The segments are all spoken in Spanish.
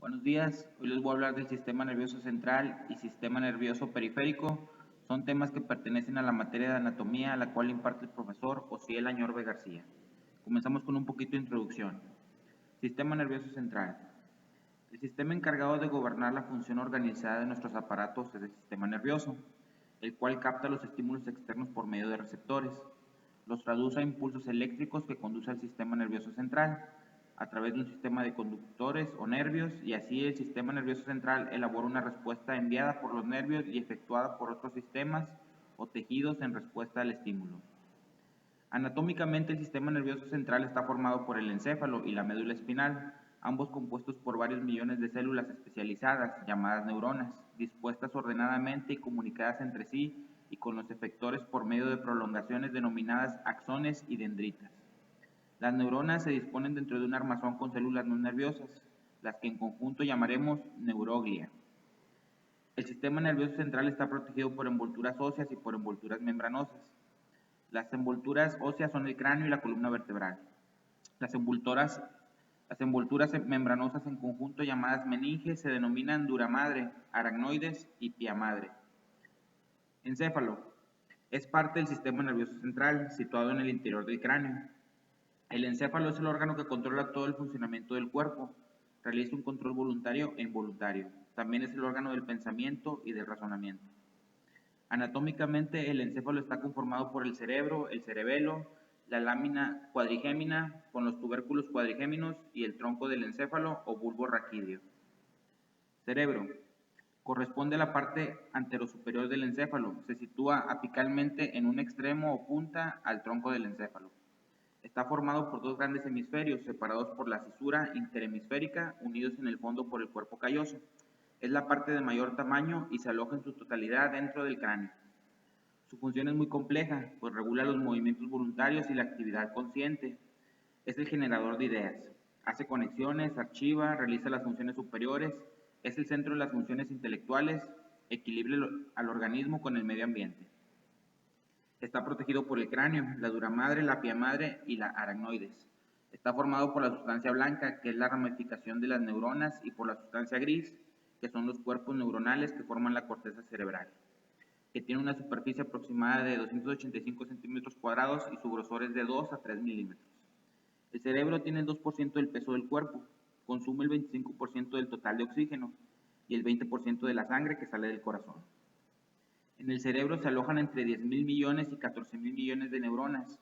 Buenos días, hoy les voy a hablar del sistema nervioso central y sistema nervioso periférico. Son temas que pertenecen a la materia de anatomía, a la cual imparte el profesor Osiel Añorbe García. Comenzamos con un poquito de introducción. Sistema nervioso central. El sistema encargado de gobernar la función organizada de nuestros aparatos es el sistema nervioso, el cual capta los estímulos externos por medio de receptores. Los traduce a impulsos eléctricos que conduce al sistema nervioso central a través de un sistema de conductores o nervios, y así el sistema nervioso central elabora una respuesta enviada por los nervios y efectuada por otros sistemas o tejidos en respuesta al estímulo. Anatómicamente, el sistema nervioso central está formado por el encéfalo y la médula espinal, ambos compuestos por varios millones de células especializadas, llamadas neuronas, dispuestas ordenadamente y comunicadas entre sí y con los efectores por medio de prolongaciones denominadas axones y dendritas. Las neuronas se disponen dentro de un armazón con células no nerviosas, las que en conjunto llamaremos neuroglia. El sistema nervioso central está protegido por envolturas óseas y por envolturas membranosas. Las envolturas óseas son el cráneo y la columna vertebral. Las envolturas membranosas en conjunto, llamadas meninges, se denominan dura madre, aracnoides y pia madre. Encéfalo. Es parte del sistema nervioso central, situado en el interior del cráneo. El encéfalo es el órgano que controla todo el funcionamiento del cuerpo. Realiza un control voluntario e involuntario. También es el órgano del pensamiento y del razonamiento. Anatómicamente, el encéfalo está conformado por el cerebro, el cerebelo, la lámina cuadrigémina con los tubérculos cuadrigéminos y el tronco del encéfalo o bulbo raquídeo. Cerebro. Corresponde a la parte anterosuperior del encéfalo. Se sitúa apicalmente en un extremo o punta al tronco del encéfalo. Está formado por dos grandes hemisferios separados por la cisura interhemisférica, unidos en el fondo por el cuerpo calloso. Es la parte de mayor tamaño y se aloja en su totalidad dentro del cráneo. Su función es muy compleja, pues regula los movimientos voluntarios y la actividad consciente. Es el generador de ideas. Hace conexiones, archiva, realiza las funciones superiores, es el centro de las funciones intelectuales, equilibra al organismo con el medio ambiente. Está protegido por el cráneo, la dura madre, la pia madre y la aracnoides. Está formado por la sustancia blanca, que es la ramificación de las neuronas, y por la sustancia gris, que son los cuerpos neuronales que forman la corteza cerebral, que tiene una superficie aproximada de 285 centímetros cuadrados y su grosor es de 2 a 3 milímetros. El cerebro tiene el 2% del peso del cuerpo, consume el 25% del total de oxígeno y el 20% de la sangre que sale del corazón. En el cerebro se alojan entre 10.000 millones y 14.000 millones de neuronas.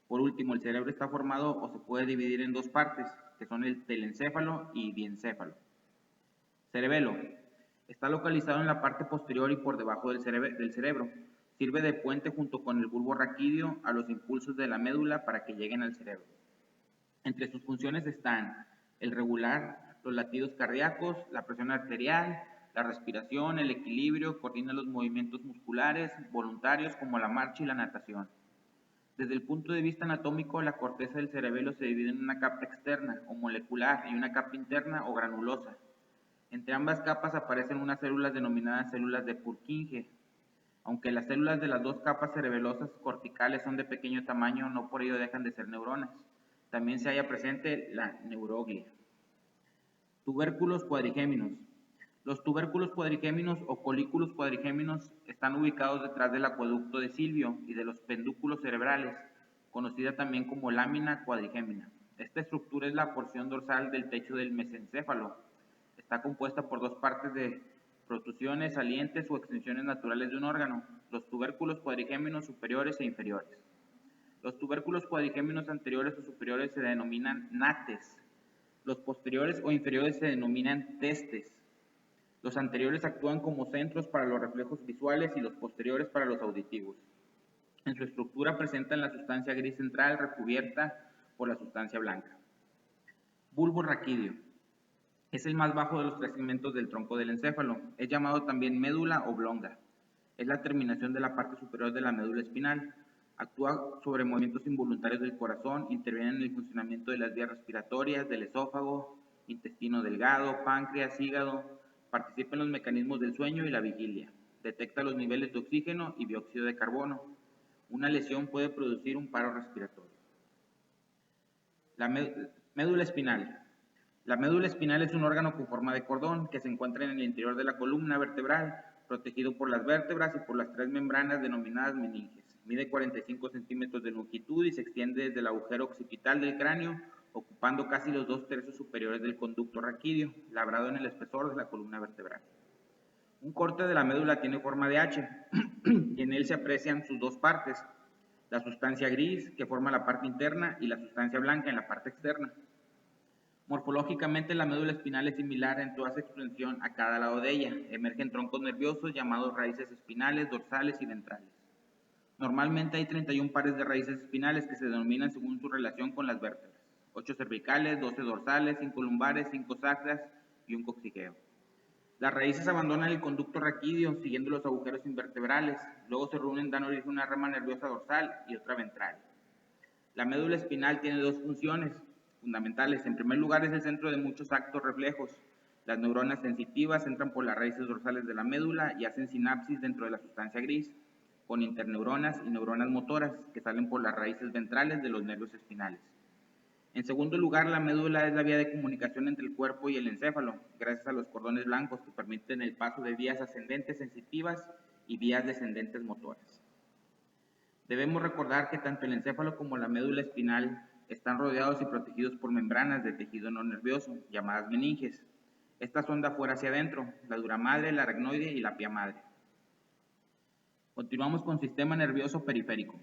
Por último, el cerebro está formado o se puede dividir en dos partes, que son el telencéfalo y diencéfalo. Cerebelo. Está localizado en la parte posterior y por debajo del cerebro. Sirve de puente junto con el bulbo raquídeo a los impulsos de la médula para que lleguen al cerebro. Entre sus funciones están el regular los latidos cardíacos, la presión arterial, la respiración, el equilibrio, coordina los movimientos musculares voluntarios como la marcha y la natación. Desde el punto de vista anatómico, la corteza del cerebelo se divide en una capa externa o molecular y una capa interna o granulosa. Entre ambas capas aparecen unas células denominadas células de Purkinje. Aunque las células de las dos capas cerebelosas corticales son de pequeño tamaño, no por ello dejan de ser neuronas. También se halla presente la neuroglia. Tubérculos cuadrigéminos. Los tubérculos cuadrigéminos o colículos cuadrigéminos están ubicados detrás del acueducto de Silvio y de los pedúnculos cerebrales, conocida también como lámina cuadrigémina. Esta estructura es la porción dorsal del techo del mesencéfalo. Está compuesta por dos partes de protrusiones salientes o extensiones naturales de un órgano, los tubérculos cuadrigéminos superiores e inferiores. Los tubérculos cuadrigéminos anteriores o superiores se denominan nates. Los posteriores o inferiores se denominan testes. Los anteriores actúan como centros para los reflejos visuales y los posteriores para los auditivos. En su estructura presentan la sustancia gris central recubierta por la sustancia blanca. Bulbo raquídeo. Es el más bajo de los tres segmentos del tronco del encéfalo. Es llamado también médula oblonga. Es la terminación de la parte superior de la médula espinal. Actúa sobre movimientos involuntarios del corazón, interviene en el funcionamiento de las vías respiratorias, del esófago, intestino delgado, páncreas, hígado, participa en los mecanismos del sueño y la vigilia, detecta los niveles de oxígeno y dióxido de carbono. Una lesión puede producir un paro respiratorio. La médula espinal. La médula espinal es un órgano con forma de cordón que se encuentra en el interior de la columna vertebral, protegido por las vértebras y por las tres membranas denominadas meninges. Mide 45 centímetros de longitud y se extiende desde el agujero occipital del cráneo, ocupando casi los 2/3 superiores del conducto raquídeo, labrado en el espesor de la columna vertebral. Un corte de la médula tiene forma de H y en él se aprecian sus dos partes, la sustancia gris, que forma la parte interna, y la sustancia blanca en la parte externa. Morfológicamente, la médula espinal es similar en toda su extensión a cada lado de ella. Emergen troncos nerviosos llamados raíces espinales, dorsales y ventrales. Normalmente hay 31 pares de raíces espinales que se denominan según su relación con las vértebras. 8 cervicales, 12 dorsales, 5 lumbares, 5 sacras y un coxigeo. Las raíces abandonan el conducto raquídeo siguiendo los agujeros invertebrales, luego se reúnen, dan origen a una rama nerviosa dorsal y otra ventral. La médula espinal tiene dos funciones fundamentales. En primer lugar, es el centro de muchos actos reflejos. Las neuronas sensitivas entran por las raíces dorsales de la médula y hacen sinapsis dentro de la sustancia gris, con interneuronas y neuronas motoras que salen por las raíces ventrales de los nervios espinales. En segundo lugar, la médula es la vía de comunicación entre el cuerpo y el encéfalo, gracias a los cordones blancos que permiten el paso de vías ascendentes sensitivas y vías descendentes motoras. Debemos recordar que tanto el encéfalo como la médula espinal están rodeados y protegidos por membranas de tejido no nervioso, llamadas meninges. Estas son de afuera hacia adentro, la dura madre, la aracnoide y la pía madre. Continuamos con sistema nervioso periférico.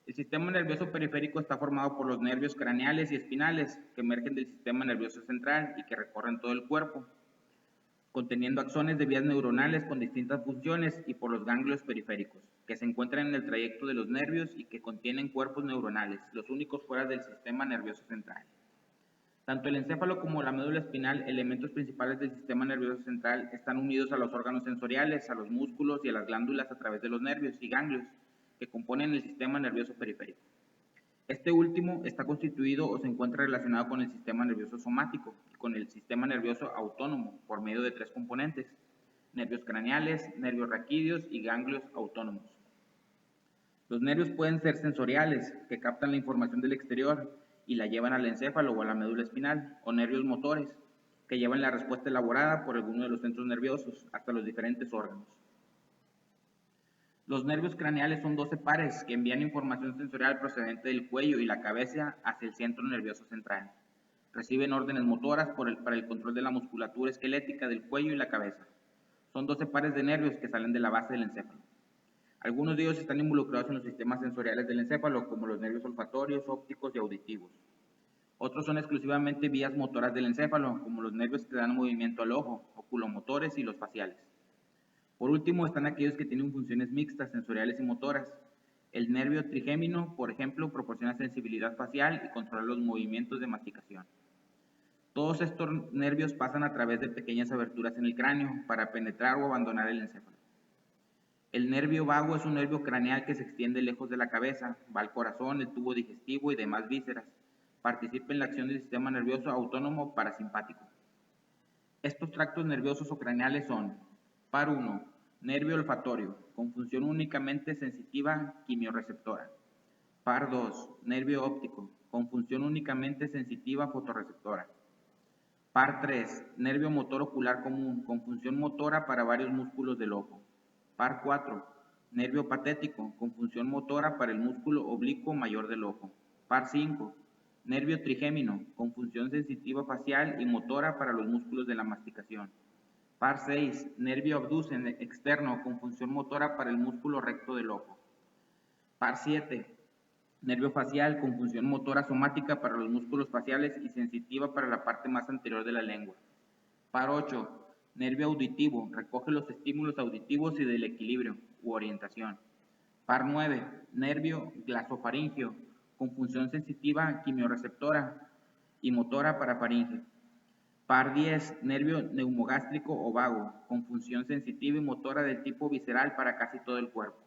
El sistema nervioso periférico está formado por los nervios craneales y espinales que emergen del sistema nervioso central y que recorren todo el cuerpo, conteniendo axones de vías neuronales con distintas funciones, y por los ganglios periféricos, que se encuentran en el trayecto de los nervios y que contienen cuerpos neuronales, los únicos fuera del sistema nervioso central. Tanto el encéfalo como la médula espinal, elementos principales del sistema nervioso central, están unidos a los órganos sensoriales, a los músculos y a las glándulas a través de los nervios y ganglios que componen el sistema nervioso periférico. Este último está constituido o se encuentra relacionado con el sistema nervioso somático y con el sistema nervioso autónomo por medio de tres componentes: nervios craneales, nervios raquídeos y ganglios autónomos. Los nervios pueden ser sensoriales, que captan la información del exterior y la llevan al encéfalo o a la médula espinal, o nervios motores, que llevan la respuesta elaborada por alguno de los centros nerviosos hasta los diferentes órganos. Los nervios craneales son 12 pares que envían información sensorial procedente del cuello y la cabeza hacia el centro nervioso central. Reciben órdenes motoras para el control de la musculatura esquelética del cuello y la cabeza. Son 12 pares de nervios que salen de la base del encéfalo. Algunos de ellos están involucrados en los sistemas sensoriales del encéfalo, como los nervios olfatorios, ópticos y auditivos. Otros son exclusivamente vías motoras del encéfalo, como los nervios que dan movimiento al ojo, oculomotores y los faciales. Por último, están aquellos que tienen funciones mixtas, sensoriales y motoras. El nervio trigémino, por ejemplo, proporciona sensibilidad facial y controla los movimientos de masticación. Todos estos nervios pasan a través de pequeñas aberturas en el cráneo para penetrar o abandonar el encéfalo. El nervio vago es un nervio craneal que se extiende lejos de la cabeza, va al corazón, el tubo digestivo y demás vísceras. Participa en la acción del sistema nervioso autónomo parasimpático. Estos tractos nerviosos o craneales son: par 1, nervio olfatorio, con función únicamente sensitiva quimiorreceptora. Par 2, nervio óptico, con función únicamente sensitiva fotorreceptora. Par 3, nervio motor ocular común, con función motora para varios músculos del ojo. Par 4, nervio patético, con función motora para el músculo oblicuo mayor del ojo. Par 5, nervio trigémino, con función sensitiva facial y motora para los músculos de la masticación. Par 6, nervio abducen externo, con función motora para el músculo recto del ojo. Par 7, nervio facial, con función motora somática para los músculos faciales y sensitiva para la parte más anterior de la lengua. Par 8, nervio auditivo, recoge los estímulos auditivos y del equilibrio u orientación. Par 9, nervio glasofaríngeo, con función sensitiva quimiorreceptora y motora para faringe. Par 10, nervio neumogástrico o vago, con función sensitiva y motora del tipo visceral para casi todo el cuerpo.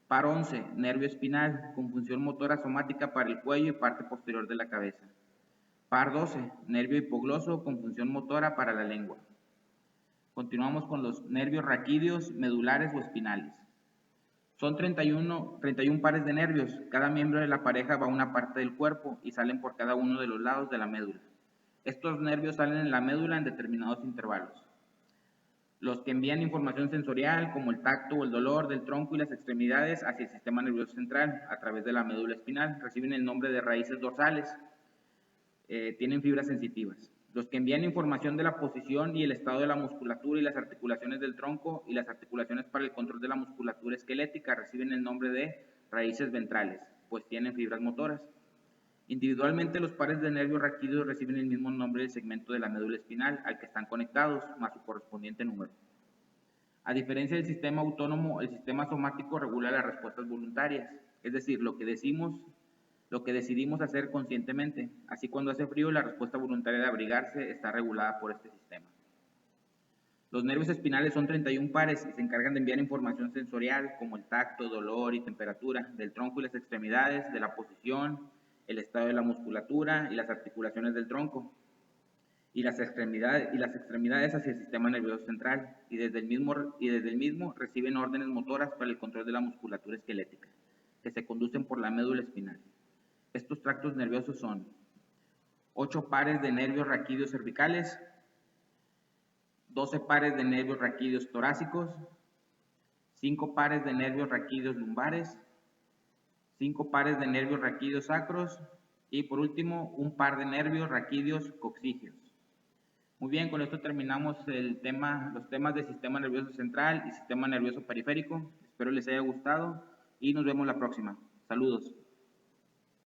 Par 11, nervio espinal, con función motora somática para el cuello y parte posterior de la cabeza. Par 12, nervio hipogloso, con función motora para la lengua. Continuamos con los nervios raquídeos, medulares o espinales. Son 31 pares de nervios. Cada miembro de la pareja va a una parte del cuerpo y salen por cada uno de los lados de la médula. Estos nervios salen en la médula en determinados intervalos. Los que envían información sensorial, como el tacto o el dolor del tronco y las extremidades, hacia el sistema nervioso central a través de la médula espinal, reciben el nombre de raíces dorsales. Tienen fibras sensitivas. Los que envían información de la posición y el estado de la musculatura y las articulaciones del tronco y las articulaciones para el control de la musculatura esquelética reciben el nombre de raíces ventrales, pues tienen fibras motoras. Individualmente, los pares de nervios raquídeos reciben el mismo nombre del segmento de la médula espinal al que están conectados, más su correspondiente número. A diferencia del sistema autónomo, el sistema somático regula las respuestas voluntarias, es decir, lo que decidimos hacer conscientemente. Así, cuando hace frío, la respuesta voluntaria de abrigarse está regulada por este sistema. Los nervios espinales son 31 pares y se encargan de enviar información sensorial como el tacto, dolor y temperatura del tronco y las extremidades, de la posición, el estado de la musculatura y las articulaciones del tronco y las extremidades hacia el sistema nervioso central, y desde el mismo reciben órdenes motoras para el control de la musculatura esquelética, que se conducen por la médula espinal. Estos tractos nerviosos son 8 pares de nervios raquídeos cervicales, 12 pares de nervios raquídeos torácicos, 5 pares de nervios raquídeos lumbares, 5 pares de nervios raquídeos sacros y por último un par de nervios raquídeos coxígeos. Muy bien, con esto terminamos los temas del sistema nervioso central y sistema nervioso periférico. Espero les haya gustado y nos vemos la próxima. Saludos.